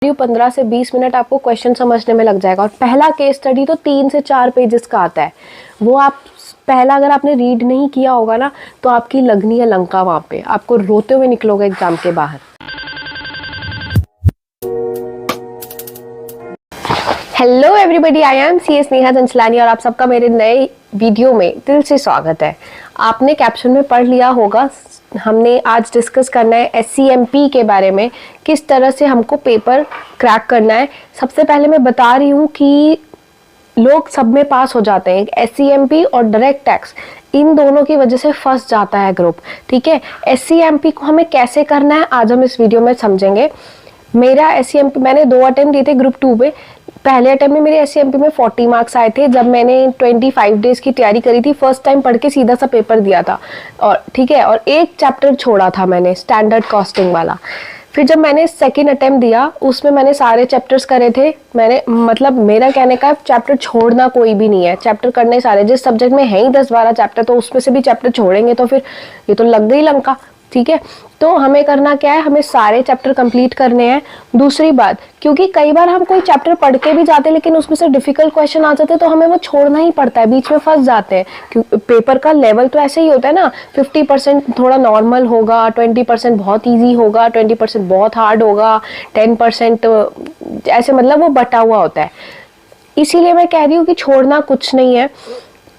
हूँ 15 से 20 मिनट आपको क्वेश्चन समझने में लग जाएगा। और पहला केस स्टडी तो 3 से 4 पेजेस का आता है, वो आप पहला अगर आपने रीड नहीं किया होगा ना तो आपकी लगनी है लंका वहाँ पे, आपको रोते हुए निकलोगे एग्जाम के बाहर। Hello everybody, I am C Sneha Chanchlani और आप सबका मेरे नए वीडियो में दिल से स्वागत है। आपने कैप्शन में पढ़ लिया होगा, हमने आज डिस्कस करना है SCMP के बारे में, किस तरह से हमको पेपर क्रैक करना है। सबसे पहले मैं बता रही हूँ कि लोग सब में पास हो जाते हैं, SCMP और डायरेक्ट टैक्स इन दोनों की वजह से फंस जाता है ग्रुप। ठीक है, SCMP को हमें कैसे करना है आज हम इस वीडियो में समझेंगे। मेरा SCMP मैंने 2 अटेम्प्ट दिए थे ग्रुप 2 पे। पहले अटेम्प्ट में मेरे SCMP में 40 मार्क्स आए थे जब मैंने 25 डेज की तैयारी करी थी। फर्स्ट टाइम पढ़ के सीधा सा पेपर दिया था और ठीक है, और एक चैप्टर छोड़ा था मैंने स्टैंडर्ड कॉस्टिंग वाला। फिर जब मैंने सेकंड अटेम्प्ट दिया उसमें मैंने सारे चैप्टर्स करे थे। मैंने मतलब मेरा कहने का चैप्टर छोड़ना कोई भी नहीं है, चैप्टर करने सारे। जिस सब्जेक्ट में है ही 10-12 चैप्टर तो उसमें से भी चैप्टर छोड़ेंगे तो फिर ये तो लग गई लंका। ठीक है, तो हमें करना क्या है, हमें सारे चैप्टर कंप्लीट करने हैं। दूसरी बात, क्योंकि कई बार हम कोई चैप्टर पढ़ के भी जाते हैं लेकिन उसमें से डिफिकल्ट क्वेश्चन आ जाते हैं तो हमें वो छोड़ना ही पड़ता है, बीच में फंस जाते हैं। क्योंकि पेपर का लेवल तो ऐसे ही होता है ना, 50% थोड़ा नॉर्मल होगा, 20% बहुत ईजी होगा, 20% बहुत हार्ड होगा, 10% ऐसे मतलब वो बटा हुआ होता है। इसीलिए मैं कह रही हूँ कि छोड़ना कुछ नहीं है।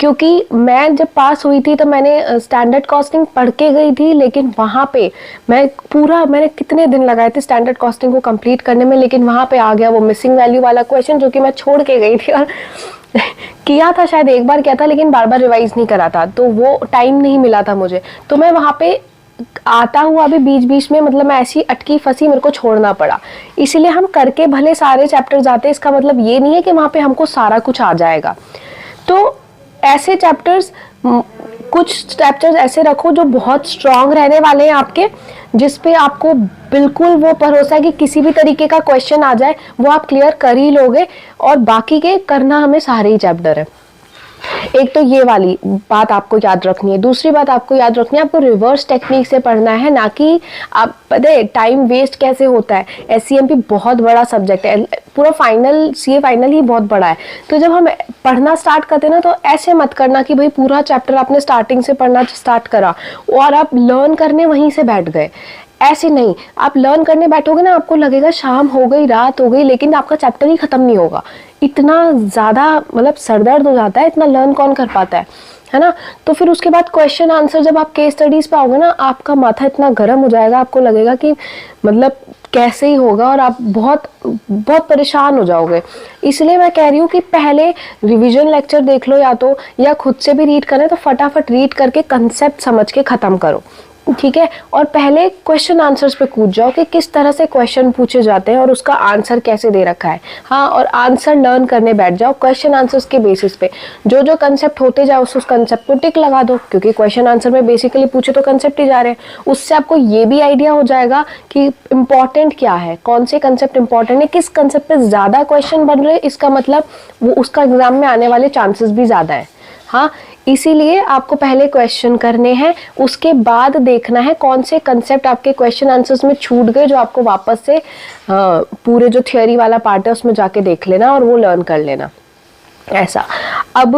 क्योंकि मैं जब पास हुई थी तो मैंने स्टैंडर्ड कॉस्टिंग पढ़ के गई थी, लेकिन वहाँ पे मैंने कितने दिन लगाए थे स्टैंडर्ड कॉस्टिंग को कंप्लीट करने में, लेकिन वहाँ पे आ गया वो मिसिंग वैल्यू वाला क्वेश्चन जो कि मैं छोड़ के गई थी। और किया था शायद एक बार किया था लेकिन बार बार रिवाइज नहीं करा था, तो वो टाइम नहीं मिला था मुझे। तो मैं वहाँ पे आता हुआ भी बीच बीच में मतलब मैं ऐसी अटकी फंसी, मेरे को छोड़ना पड़ा। इसीलिए हम करके भले सारे चैप्टर जाते, इसका मतलब ये नहीं है कि वहाँ पे हमको सारा कुछ आ जाएगा। तो ऐसे चैप्टर्स, कुछ चैप्टर्स ऐसे रखो जो बहुत स्ट्रांग रहने वाले हैं आपके, जिस पे आपको बिल्कुल वो भरोसा है कि किसी भी तरीके का क्वेश्चन आ जाए वो आप क्लियर कर ही लोगे। और बाकी के करना हमें सारे ही चैप्टर है। एक तो ये वाली बात आपको याद रखनी है। दूसरी बात आपको याद रखनी है, आपको रिवर्स टेक्निक से पढ़ना है, ना कि आप पता है टाइम वेस्ट कैसे होता है। SCMP बहुत बड़ा सब्जेक्ट है, पूरा फाइनल CA फाइनल ही बहुत बड़ा है। तो जब हम पढ़ना स्टार्ट करते हैं ना तो ऐसे मत करना कि भाई पूरा चैप्टर आपने स्टार्टिंग से पढ़ना स्टार्ट करा और आप लर्न करने वहीं से बैठ गए। ऐसे नहीं, आप लर्न करने बैठोगे ना आपको लगेगा शाम हो गई, रात हो गई, लेकिन आपका चैप्टर ही खत्म नहीं होगा। इतना ज़्यादा मतलब सरदर्द हो जाता है, इतना लर्न कौन कर पाता है ना। तो फिर उसके बाद क्वेश्चन आंसर जब आप केस स्टडीज पे आओगे ना, आपका माथा इतना गर्म हो जाएगा, आपको लगेगा कि मतलब कैसे ही होगा और आप बहुत बहुत परेशान हो जाओगे। इसलिए मैं कह रही हूँ कि पहले रिवीजन लेक्चर देख लो, या खुद से भी रीड करें तो फटाफट रीड करके कंसेप्ट समझ के ख़त्म करो। ठीक है, और पहले क्वेश्चन आंसर्स पे कूद जाओ कि किस तरह से क्वेश्चन पूछे जाते हैं और उसका आंसर कैसे दे रखा है। हाँ, और आंसर लर्न करने बैठ जाओ क्वेश्चन आंसर्स के बेसिस पे। जो जो कंसेप्ट होते जाओ उस कंसेप्ट को टिक लगा दो, क्योंकि क्वेश्चन आंसर में बेसिकली पूछे तो कंसेप्ट ही जा रहे हैं। उससे आपको ये भी आइडिया हो जाएगा कि इम्पॉर्टेंट क्या है, कौन से कंसेप्ट इंपॉर्टेंट है, किस कंसेप्ट पे ज्यादा क्वेश्चन बन रहे हैं, इसका मतलब वो उसका एग्जाम में आने वाले चांसेस भी ज्यादा है। हाँ, इसीलिए आपको पहले क्वेश्चन करने हैं, उसके बाद देखना है कौन से कंसेप्ट आपके क्वेश्चन आंसर्स में छूट गए, जो आपको वापस से पूरे जो थियोरी वाला पार्ट है उसमें जाके देख लेना और वो लर्न कर लेना। ऐसा अब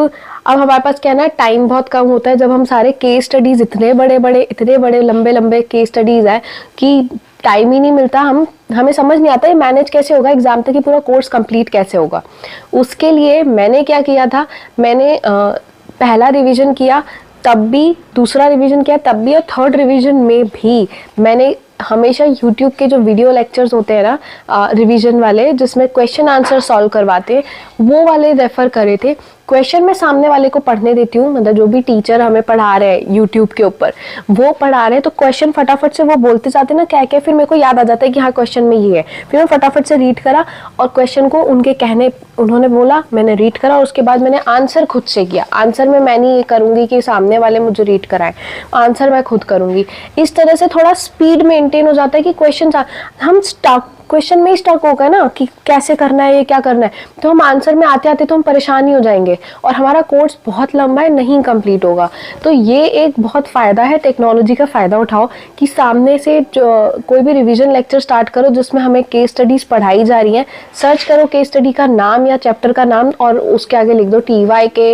हमारे पास क्या ना, टाइम बहुत कम होता है। जब हम सारे केस स्टडीज इतने बड़े लंबे केस स्टडीज है कि टाइम ही नहीं मिलता, हमें समझ नहीं आता है मैनेज कैसे होगा एग्जाम तक, कि पूरा कोर्स कंप्लीट कैसे होगा। उसके लिए मैंने क्या किया था, मैंने पहला रिवीजन किया तब भी, दूसरा रिवीजन किया तब भी, और थर्ड रिवीजन में भी मैंने हमेशा YouTube के जो वीडियो लेक्चर्स होते हैं ना रिवीजन वाले, जिसमें क्वेश्चन आंसर सॉल्व करवाते हैं, वो वाले रेफर करे थे। क्वेश्चन मैं सामने वाले को पढ़ने देती हूँ, मतलब जो भी टीचर हमें पढ़ा रहे हैं YouTube के ऊपर वो पढ़ा रहे हैं, तो क्वेश्चन फटाफट से वो बोलते जाते ना क्या क्या, फिर मेरे को याद आ जाता है कि हाँ क्वेश्चन में ये है। फिर मैं फटाफट से रीड करा और क्वेश्चन को उन्होंने बोला, मैंने रीड करा और उसके बाद मैंने आंसर खुद से किया। आंसर में मैं नहीं ये करूँगी कि सामने वाले मुझे रीड कराएं, आंसर मैं खुद करूँगी। इस तरह से थोड़ा स्पीड मेंटेन हो जाता है कि क्वेश्चन हम क्वेश्चन में ही स्टक हो गए ना कि कैसे करना है, ये क्या करना है, तो हम आंसर में आते आते तो हम परेशान ही हो जाएंगे और हमारा कोर्स बहुत लंबा है, नहीं कंप्लीट होगा। तो ये एक बहुत फ़ायदा है, टेक्नोलॉजी का फ़ायदा उठाओ कि सामने से कोई भी रिवीजन लेक्चर स्टार्ट करो जिसमें हमें केस स्टडीज़ पढ़ाई जा रही हैं, सर्च करो केस स्टडी का नाम या चैप्टर का नाम और उसके आगे लिख दो TY के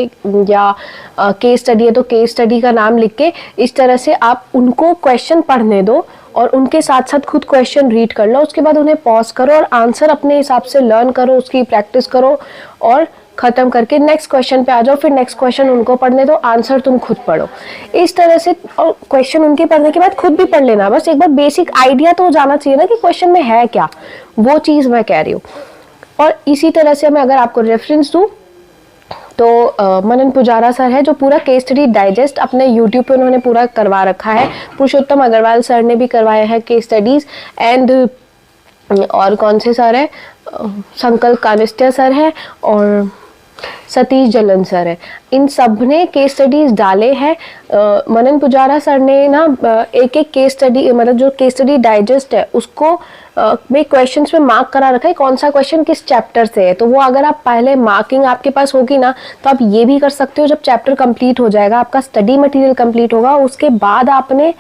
या केस स्टडी है तो केस स्टडी का नाम लिख के, इस तरह से आप उनको क्वेश्चन पढ़ने दो और उनके साथ साथ खुद क्वेश्चन रीड कर लो। उसके बाद उन्हें पॉज करो और आंसर अपने हिसाब से लर्न करो, उसकी प्रैक्टिस करो और खत्म करके नेक्स्ट क्वेश्चन पे आ जाओ। फिर नेक्स्ट क्वेश्चन उनको पढ़ने दो, आंसर तुम खुद पढ़ो। इस तरह से, और क्वेश्चन उनके पढ़ने के बाद खुद भी पढ़ लेना। बस एक बार बेसिक आइडिया तो जाना चाहिए ना कि क्वेश्चन में है क्या, वो चीज़ मैं कह रही हूँ। और इसी तरह से मैं अगर आपको रेफरेंस दूँ तो मनन पुजारा सर है जो पूरा केस स्टडी डाइजेस्ट अपने यूट्यूब पे उन्होंने पूरा करवा रखा है। पुरुषोत्तम अग्रवाल सर ने भी करवाया है केस स्टडीज़। एंड और कौन से सर है, संकल्प कानिस्त्या सर है और सतीश जलन सर है। इन सब ने केस स्टडीज डाले हैं। मनन पुजारा सर ने ना एक एक केस स्टडी, मतलब जो केस स्टडी डाइजेस्ट है उसको में क्वेश्चंस में मार्क करा रखा है कौन सा क्वेश्चन किस चैप्टर से है। तो वो अगर आप पहले मार्किंग आपके पास होगी ना तो आप ये भी कर सकते हो, जब चैप्टर कंप्लीट हो जाएगा, आपका स्टडी मटेरियल कंप्लीट होगा, उसके बाद आपने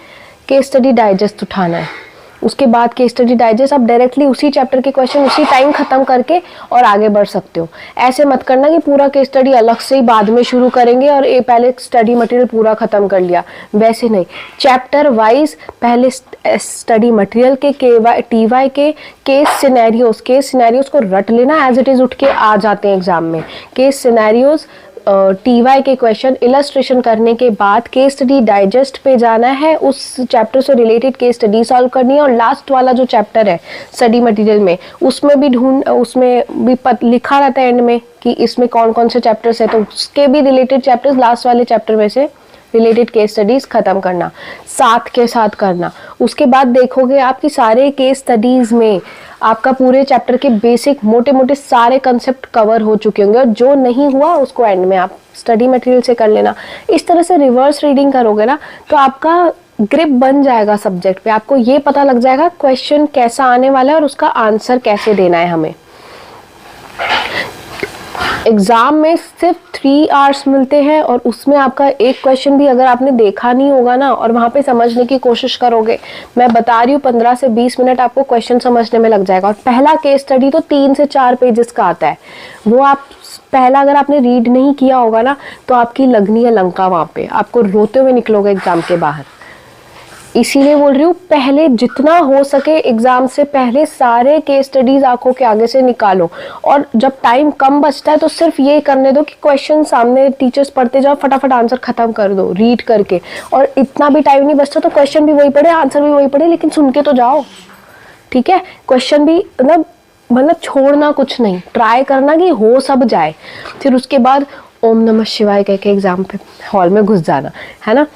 केस स्टडी डाइजेस्ट उठाना है। उसके बाद केस स्टडी डाइजेस्ट आप डायरेक्टली उसी चैप्टर के क्वेश्चन उसी टाइम खत्म करके और आगे बढ़ सकते हो। ऐसे मत करना कि पूरा केस स्टडी अलग से ही बाद में शुरू करेंगे और ये पहले स्टडी मटेरियल पूरा खत्म कर लिया, वैसे नहीं। चैप्टर वाइज पहले स्टडी मटेरियल के TY के केस सिनेरियोज को रट लेना, एज इट इज उठ के आ जाते हैं एग्जाम में। केस सिनेरियोज TY के क्वेश्चन इलस्ट्रेशन करने के बाद केस स्टडी डाइजेस्ट पे जाना है, उस चैप्टर से रिलेटेड केस स्टडी सॉल्व करनी है। और लास्ट वाला जो चैप्टर है स्टडी मटेरियल में, उसमें भी लिखा रहता है एंड में कि इसमें कौन कौन से चैप्टर्स है, तो उसके भी रिलेटेड चैप्टर्स लास्ट वाले चैप्टर में से रिलेटेड केस स्टडीज खत्म करना, साथ के साथ करना। उसके बाद देखोगे आपकी सारे केस स्टडीज में आपका पूरे चैप्टर के बेसिक मोटे मोटे सारे कंसेप्ट कवर हो चुके होंगे, और जो नहीं हुआ उसको एंड में आप स्टडी मटेरियल से कर लेना। इस तरह से रिवर्स रीडिंग करोगे ना तो आपका ग्रिप बन जाएगा सब्जेक्ट पे, आपको ये पता लग जाएगा क्वेश्चन कैसा आने वाला है और उसका आंसर कैसे देना है हमें। एग्जाम में सिर्फ 3 आवर्स मिलते हैं और उसमें आपका एक क्वेश्चन भी अगर आपने देखा नहीं होगा ना और वहां पे समझने की कोशिश करोगे, मैं बता रही हूँ 15 से 20 मिनट आपको क्वेश्चन समझने में लग जाएगा। और पहला केस स्टडी तो 3 से 4 पेजेस का आता है, वो आप पहला अगर आपने रीड नहीं किया होगा ना तो आपकी लगनी है लंका वहां पे, आपको रोते हुए निकलोगे एग्जाम के बाहर। इसीलिए बोल रही हूँ पहले जितना हो सके एग्जाम से पहले सारे केस स्टडीज आंखों के आगे से निकालो। और जब टाइम कम बचता है तो सिर्फ ये करने दो कि क्वेश्चन सामने टीचर्स पढ़ते जाओ, फटाफट आंसर खत्म कर दो रीड करके। और इतना भी टाइम नहीं बचता तो क्वेश्चन भी वही पढ़े, आंसर भी वही पढ़े, लेकिन सुन के तो जाओ, ठीक है। क्वेश्चन भी मतलब छोड़ना कुछ नहीं, ट्राई करना कि हो सब जाए। फिर उसके बाद ओम नमः शिवाय कह के एग्जाम पे हॉल में घुस जाना, है ना।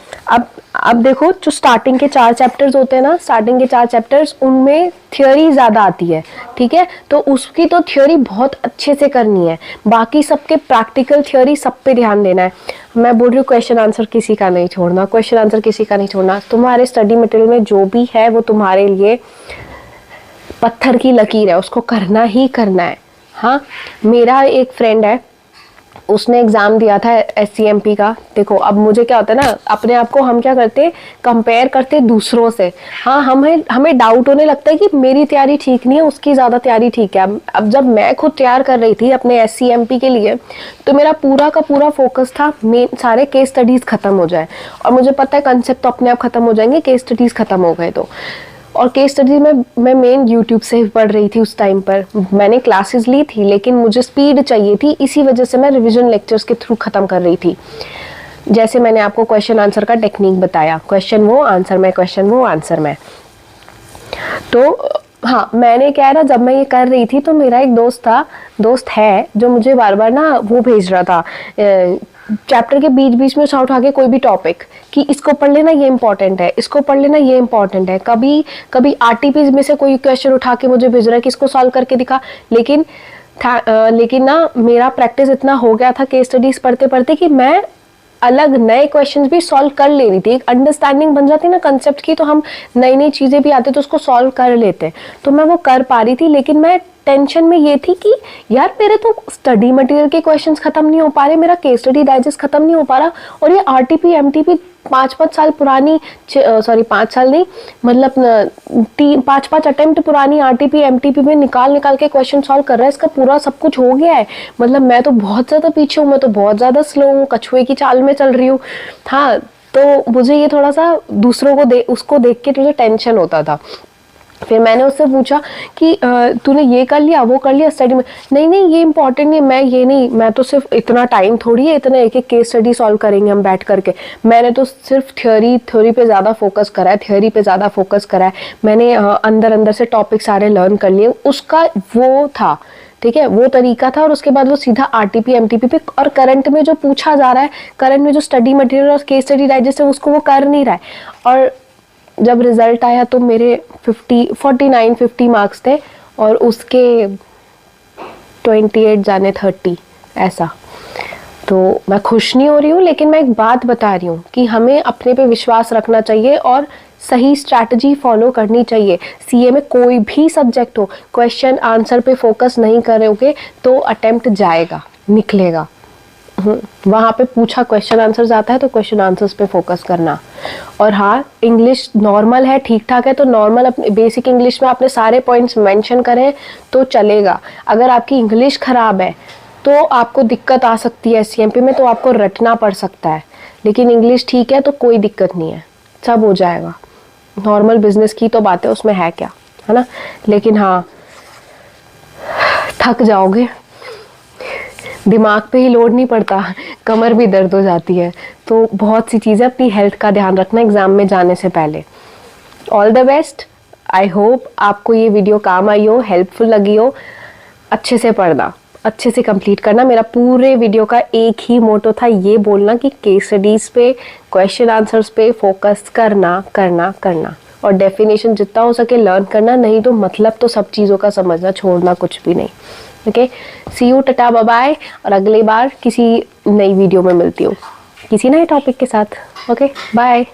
अब देखो जो स्टार्टिंग के 4 चैप्टर्स होते हैं ना, स्टार्टिंग के 4 चैप्टर्स उनमें थ्योरी ज़्यादा आती है, ठीक है। तो उसकी तो थ्योरी बहुत अच्छे से करनी है, बाकी सबके प्रैक्टिकल थ्योरी सब पे ध्यान देना है। मैं बोल रही हूँ क्वेश्चन आंसर किसी का नहीं छोड़ना, क्वेश्चन आंसर किसी का नहीं छोड़ना। तुम्हारे स्टडी मटेरियल में जो भी है वो तुम्हारे लिए पत्थर की लकीर है, उसको करना ही करना है। हाँ, मेरा एक फ्रेंड है, उसने एग्जाम दिया था SCMP का। देखो अब मुझे क्या होता है ना, अपने आप को हम क्या करते हैं, कंपेयर करते दूसरों से। हाँ, हमें डाउट होने लगता है कि मेरी तैयारी ठीक नहीं है, उसकी ज़्यादा तैयारी ठीक है। अब जब मैं खुद तैयार कर रही थी अपने SCMP के लिए तो मेरा पूरा का पूरा फोकस था मेन सारे केस स्टडीज़ खत्म हो जाए। और मुझे पता है कंसेप्ट तो अपने आप खत्म हो जाएंगे, केस स्टडीज़ खत्म हो गए तो। और केस स्टडी में मैं मेन यूट्यूब से पढ़ रही थी उस टाइम पर, मैंने क्लासेस ली थी लेकिन मुझे स्पीड चाहिए थी, इसी वजह से मैं रिवीजन लेक्चर्स के थ्रू ख़त्म कर रही थी। जैसे मैंने आपको क्वेश्चन आंसर का टेक्निक बताया, क्वेश्चन वो आंसर में, क्वेश्चन वो आंसर में। तो हाँ, मैंने क्या है ना, जब मैं ये कर रही थी तो मेरा एक दोस्त है जो मुझे बार बार ना वो भेज रहा था चैप्टर के बीच बीच में उठा के कोई भी टॉपिक कि इसको पढ़ लेना ये इंपॉर्टेंट है, इसको पढ़ लेना ये इंपॉर्टेंट है। कभी RTP में से कोई क्वेश्चन उठा के मुझे भेज रहा है कि इसको सॉल्व करके दिखा। लेकिन ना मेरा प्रैक्टिस इतना हो गया था केस स्टडीज पढ़ते पढ़ते कि मैं अलग नए क्वेश्चंस भी सॉल्व कर ले रही थी, एक अंडरस्टैंडिंग बन जाती ना कंसेप्ट की, तो हम नई नई चीजें भी आती तो उसको सॉल्व कर लेते, तो मैं वो कर पा रही थी। लेकिन मैं टेंशन में ये थी कि यार मेरे तो स्टडी मटेरियल के क्वेश्चंस खत्म नहीं हो पा रहे, मेरा केस स्टडी डाइजेस्ट खत्म नहीं हो पा रहा, और ये आरटीपी एमटीपी 5-5 साल पुरानी, सॉरी 5 साल नहीं, मतलब 5-5 अटेम्प्ट पुरानी आरटीपी एमटीपी में निकाल के क्वेश्चन सॉल्व कर रहा है, इसका पूरा सब कुछ हो गया है, मतलब मैं तो बहुत ज्यादा पीछे हूँ, मैं तो बहुत ज्यादा स्लो हूँ, कछुए की चाल में चल रही हूँ। हाँ, तो मुझे ये थोड़ा सा दूसरों को उसको देख के मुझे टेंशन होता था। फिर मैंने उससे पूछा कि तूने ये कर लिया, वो कर लिया स्टडी में? नहीं ये इंपॉर्टेंट नहीं, मैं तो सिर्फ इतना टाइम थोड़ी है, इतना एक केस स्टडी सॉल्व करेंगे हम बैठ करके, मैंने तो सिर्फ थ्योरी पे ज़्यादा फोकस करा है, मैंने अंदर से टॉपिक सारे लर्न कर लिए, उसका वो था, ठीक है, वो तरीका था। और उसके बाद वो सीधा आरटीपी एमटीपी पे, और करंट में जो पूछा जा रहा है, करंट में जो स्टडी मटेरियल और केस स्टडी डाइजेस्ट है उसको वो कर नहीं रहा है। और जब रिजल्ट आया तो मेरे 49-50 मार्क्स थे, और उसके 28 जाने 30, ऐसा। तो मैं खुश नहीं हो रही हूँ, लेकिन मैं एक बात बता रही हूँ कि हमें अपने पे विश्वास रखना चाहिए और सही स्ट्रैटेजी फॉलो करनी चाहिए। सीए में कोई भी सब्जेक्ट हो, क्वेश्चन आंसर पे फोकस नहीं करोगे तो अटेम्प्ट जाएगा, निकलेगा। वहाँ पे पूछा क्वेश्चन आंसर्स आता है तो क्वेश्चन आंसर्स पे फोकस करना। और हाँ, इंग्लिश नॉर्मल है, ठीक ठाक है, तो नॉर्मल अपने बेसिक इंग्लिश में आपने सारे पॉइंट्स मेंशन करें तो चलेगा। अगर आपकी इंग्लिश खराब है तो आपको दिक्कत आ सकती है एससीएमपी में, तो आपको रटना पड़ सकता है, लेकिन इंग्लिश ठीक है तो कोई दिक्कत नहीं है, सब हो जाएगा। नॉर्मल बिजनेस की तो बात है, उसमें है क्या, है ना। लेकिन हाँ, थक जाओगे, दिमाग पे ही लोड नहीं पड़ता, कमर भी दर्द हो जाती है। तो बहुत सी चीज़ें, अपनी हेल्थ का ध्यान रखना एग्जाम में जाने से पहले। All the best. I hope आपको ये वीडियो काम आई हो, हेल्पफुल लगी हो। अच्छे से पढ़ना, अच्छे से कंप्लीट करना। मेरा पूरे वीडियो का एक ही मोटो था, ये बोलना कि केस स्टडीज पे, क्वेश्चन आंसर्स पे फोकस करना और डेफिनेशन जितना हो सके लर्न करना, नहीं तो मतलब तो सब चीज़ों का समझना, छोड़ना कुछ भी नहीं। Okay, see you, tata, bye bye. और अगली बार किसी नई वीडियो में मिलती हूँ किसी नए टॉपिक के साथ। Okay, bye.